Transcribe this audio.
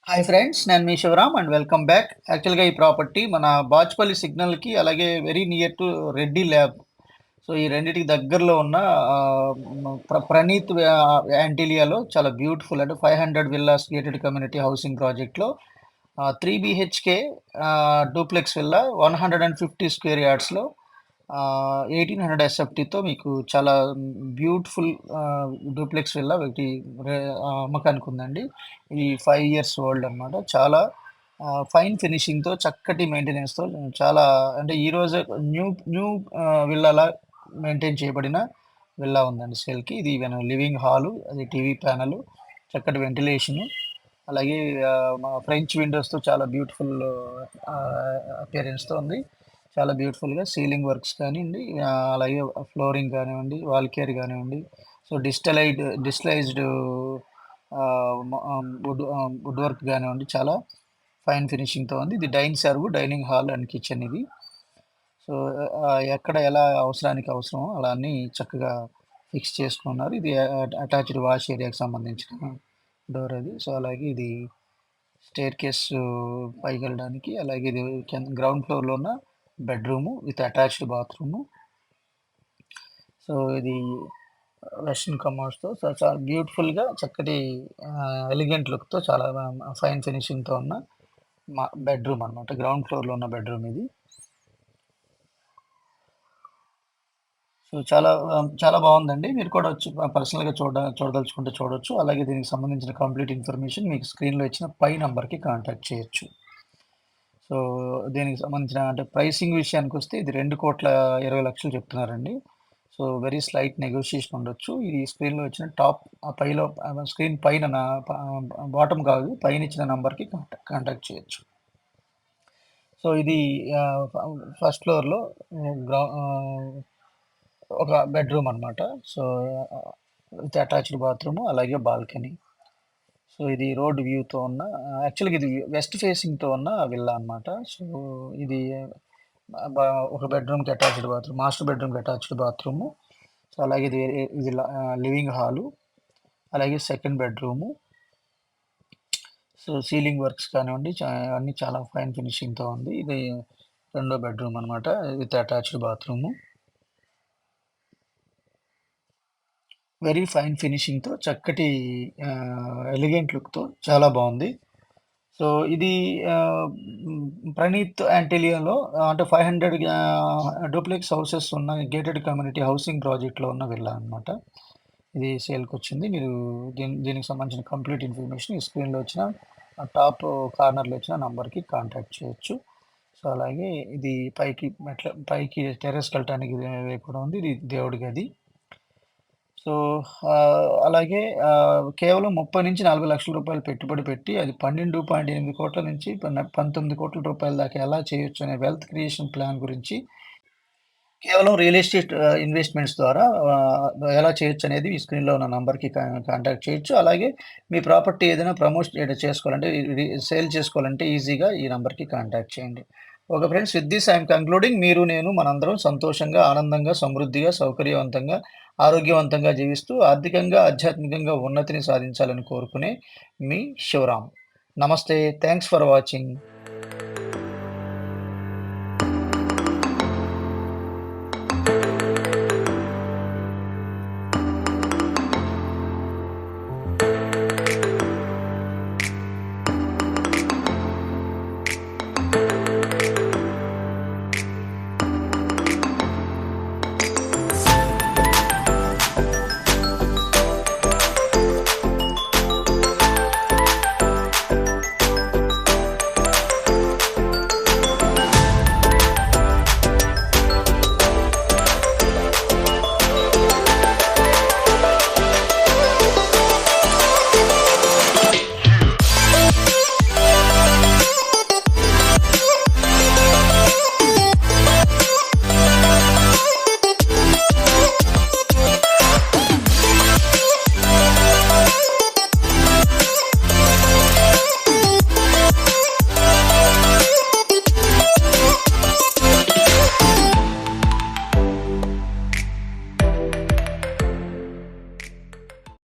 Hi friends. నేను మీ Shivaram and welcome back. యాక్చువల్‌గా ఈ ప్రాపర్టీ మన బాచ్పల్లి సిగ్నల్‌కి అలాగే very near to Reddy lab. So, ఈ రెండిటికి దగ్గరలో ఉన్న ప్రణీత్ యాంటిలియాలో చాలా బ్యూటిఫుల్ అంటే 500 విల్లాస్ గేటెడ్ కమ్యూనిటీ హౌసింగ్ ప్రాజెక్ట్‌లో 3 బీహెచ్‌కే డూప్లెక్స్ విల్లా 150 స్క్వేర్ యార్డ్స్‌లో 1800 ఎస్ఎఫ్టీతో మీకు చాలా బ్యూటిఫుల్ డూప్లెక్స్ విల్లా ఒకటి అమ్మకానికి ఉందండి. ఇది 5 ఇయర్స్ ఓల్డ్ అనమాట. చాలా ఫైన్ ఫినిషింగ్‌తో చక్కటి మెయింటెనెన్స్‌తో చాలా అంటే ఈరోజే న్యూ న్యూ విల్లాలా మెయింటైన్ చేయబడిన విల్లా ఉందండి సేల్‌కి. ఇది ఈవెన్ లివింగ్ హాలు, అది టీవీ ప్యానెలు, చక్కటి వెంటిలేషను, అలాగే మా ఫ్రెంచ్ విండోస్‌తో చాలా బ్యూటిఫుల్ అపియరెన్స్‌తో ఉంది. చాలా బ్యూటిఫుల్‌గా సీలింగ్ వర్క్స్ కానియండి, అలాగే ఫ్లోరింగ్ కానివ్వండి, వాల్ కేర్ కానివ్వండి, సో డిజిటలైజ్డ్ వుడ్ వర్క్ కానివ్వండి, చాలా ఫైన్ ఫినిషింగ్‌తో ఉంది. ఇది డైనింగ్ హాల్ అండ్ కిచెన్ ఇది. సో, ఎక్కడ ఎలా అవసరానికి అవసరమో అలా అన్నీ చక్కగా ఫిక్స్ చేసుకున్నారు. ఇది అటాచ్డ్ వాష్ ఏరియాకి సంబంధించిన డోర్ అది. సో, అలాగే ఇది స్టెయిర్‌కేస్ పైకెళ్ళడానికి, అలాగే ఇది గ్రౌండ్ ఫ్లోర్‌లో ఉన్న bedroom with attached bathroom. So, ఇది వెస్టర్న్ కమోడ్స్‌తో చాలా బ్యూటిఫుల్‌గా చక్కటి ఎలిగెంట్ లుక్‌తో చాలా ఫైన్ ఫినిషింగ్‌తో ఉన్న బెడ్‌రూమ్ అనమాట. గ్రౌండ్ ఫ్లోర్‌లో ఉన్న బెడ్‌రూమ్ ఇది. సో, చాలా బావుందండి. మీరు కూడా వచ్చి పర్సనల్‌గా చూడదలుచుకుంటే చూడొచ్చు. అలాగే దీనికి సంబంధించిన కంప్లీట్ ఇన్ఫర్మేషన్ మీకు స్క్రీన్‌లో ఇచ్చిన పై నంబర్‌కి కాంటాక్ట్ చేయొచ్చు. సో, దీనికి సంబంధించిన అంటే ప్రైసింగ్ విషయానికొస్తే ఇది 2,20,00,000 చెప్తున్నారండి. సో, వెరీ స్లైట్ నెగోషియేషన్ ఉండొచ్చు. ఇది స్క్రీన్‌లో ఇచ్చిన పైలో స్క్రీన్ పైన బాటమ్ కాదు, పైనిచ్చిన నంబర్‌కి కాంటాక్ట్ చేయొచ్చు. సో, ఇది ఫస్ట్ ఫ్లోర్‌లో ఒక బెడ్‌రూమ్ అనమాట. సో, విత్ అటాచ్డ్ బాత్రూము, అలాగే బాల్కనీ. సో, ఇది రోడ్ వ్యూతో ఉన్న యాక్చువల్‌గా ఇది వెస్ట్ ఫేసింగ్‌తో ఉన్న విల్లా అనమాట. సో, ఇది బ ఒక బెడ్‌రూమ్‌కి అటాచ్డ్ బాత్రూమ్, మాస్టర్ బెడ్‌రూమ్‌కి అటాచ్డ్ బాత్రూము. సో, అలాగే ఇది లివింగ్ హాలు, అలాగే second bedroom. So, ceiling works కానివ్వండి, అన్నీ చాలా ఫైన్ ఫినిషింగ్‌తో ఉంది. ఇది రెండో బెడ్‌రూమ్ అనమాట with attached bathroom. Very fine ఫినిషింగ్‌తో చక్కటి ఎలిగెంట్ లుక్‌తో చాలా బావుంది. సో, ఇది ప్రణీత్ యాంటిలియాలో అంటే 500 డూప్లెక్స్ హౌసెస్ ఉన్న గేటెడ్ కమ్యూనిటీ హౌసింగ్ ప్రాజెక్ట్‌లో ఉన్న విల్లా అనమాట. ఇది సేల్‌కొచ్చింది. మీరు దీనికి సంబంధించిన కంప్లీట్ ఇన్ఫర్మేషన్ ఈ స్క్రీన్‌లో వచ్చిన టాప్ కార్నర్‌లో వచ్చిన నంబర్‌కి కాంటాక్ట్ చేయొచ్చు. సో, అలాగే ఇది పైకి టెర్రస్‌కెళ్ళటానికి వే కూడా ఉంది. ఇది దేవుడి గది. సో, అలాగే కేవలం 30,00,000-40,00,000 పెట్టుబడి పెట్టి అది 12.8 నుంచి 19,00,00,000 దాకా ఎలా చేయొచ్చనే వెల్త్ క్రియేషన్ ప్లాన్ గురించి కేవలం రియల్ ఎస్టేట్ ఇన్వెస్ట్‌మెంట్స్ ద్వారా ఎలా చేయొచ్చనేది ఈ స్క్రీన్‌లో ఉన్న నంబర్‌కి కాంటాక్ట్ చేయొచ్చు. అలాగే మీ ప్రాపర్టీ ఏదైనా చేసుకోవాలంటే సేల్ చేసుకోవాలంటే ఈజీగా ఈ నంబర్‌కి కాంటాక్ట్ చేయండి. Okay friends. With this I am concluding. మీరు, నేను మనందరం సంతోషంగా, ఆనందంగా, సమృద్ధిగా, సౌకర్యవంతంగా, ఆరోగ్యవంతంగా జీవిస్తూ ఆర్థికంగా, ఆధ్యాత్మికంగా ఉన్నతిని సాధించాలని కోరుకునే మీ శివరామ్. నమస్తే. Thanks for watching.